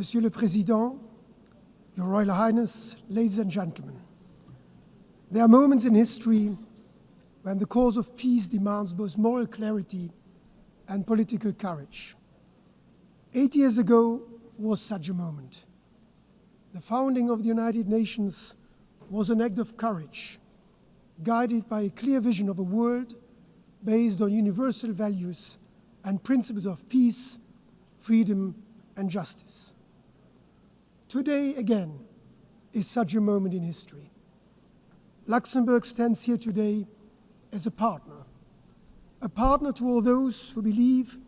Monsieur le Président, Your Royal Highness, ladies and gentlemen, there are moments in history when the cause of peace demands both moral clarity and political courage. 8 years ago was such a moment. The founding of the United Nations was an act of courage, guided by a clear vision of a world based on universal values and principles of peace, freedom, and justice. Today, again, is such a moment in history. Luxembourg stands here today as a partner to all those who believe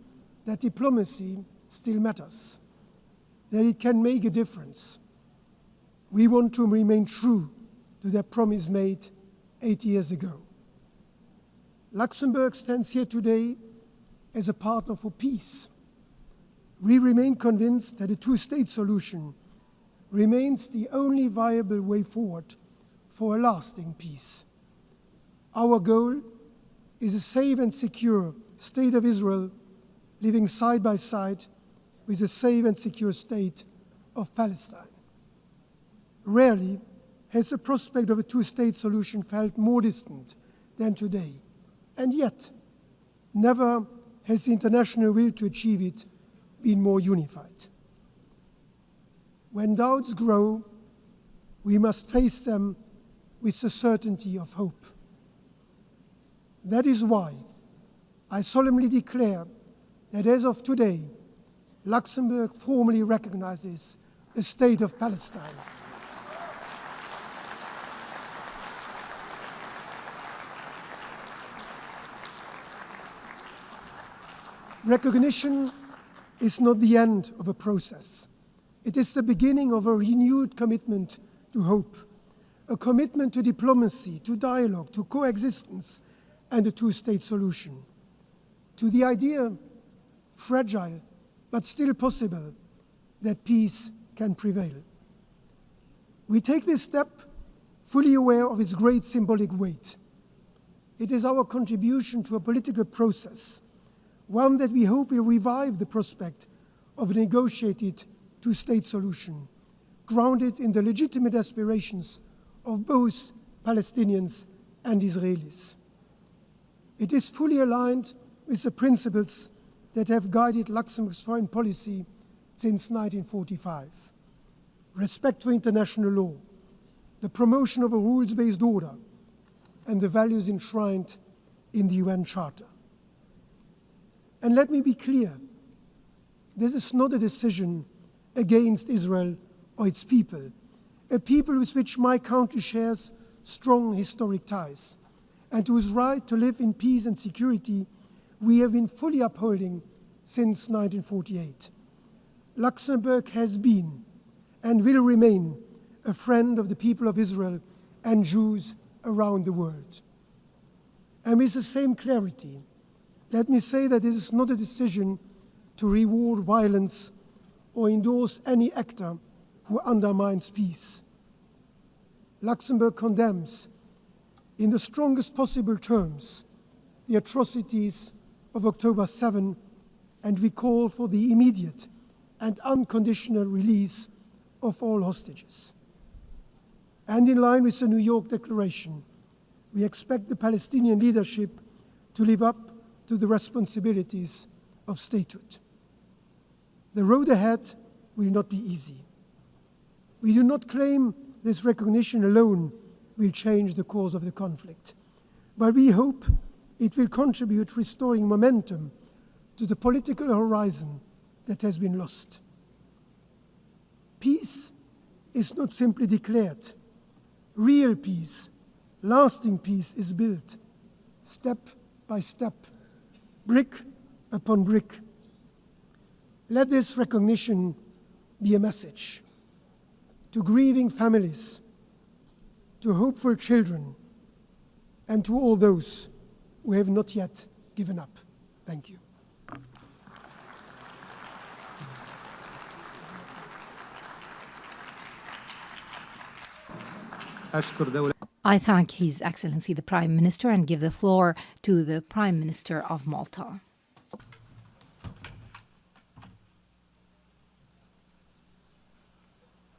that diplomacy still matters, that it can make a difference. We want to remain true to their promise made 8 years ago. Luxembourg stands here today as a partner for peace. We remain convinced that a two-state solution remains the only viable way forward for a lasting peace. Our goal is a safe and secure state of Israel living side by side with a safe and secure state of Palestine. Rarely has the prospect of a two-state solution felt more distant than today, and yet never has the international will to achieve it been more unified. When doubts grow, we must face them with the certainty of hope. That is why I solemnly declare that as of today, Luxembourg formally recognizes the state of Palestine. Recognition is not the end of a process. It is the beginning of a renewed commitment to hope, a commitment to diplomacy, to dialogue, to coexistence, and a two-state solution, to the idea, fragile but still possible, that peace can prevail. We take this step fully aware of its great symbolic weight. It is our contribution to a political process, one that we hope will revive the prospect of a negotiated two-state solution, grounded in the legitimate aspirations of both Palestinians and Israelis. It is fully aligned with the principles that have guided Luxembourg's foreign policy since 1945. Respect for international law, the promotion of a rules-based order, and the values enshrined in the UN Charter. And let me be clear, this is not a decision against Israel or its people, a people with which my country shares strong historic ties, and whose right to live in peace and security we have been fully upholding since 1948. Luxembourg has been and will remain a friend of the people of Israel and Jews around the world. And with the same clarity, let me say that this is not a decision to reward violence or endorse any actor who undermines peace. Luxembourg condemns, in the strongest possible terms, the atrocities of October 7, and we call for the immediate and unconditional release of all hostages. And in line with the New York Declaration, we expect the Palestinian leadership to live up to the responsibilities of statehood. The road ahead will not be easy. We do not claim this recognition alone will change the course of the conflict, but we hope it will contribute to restoring momentum to the political horizon that has been lost. Peace is not simply declared. Real peace, lasting peace is built step by step, brick upon brick. Let this recognition be a message to grieving families, to hopeful children, and to all those who have not yet given up. Thank you. I thank His Excellency the Prime Minister and give the floor to the Prime Minister of Malta.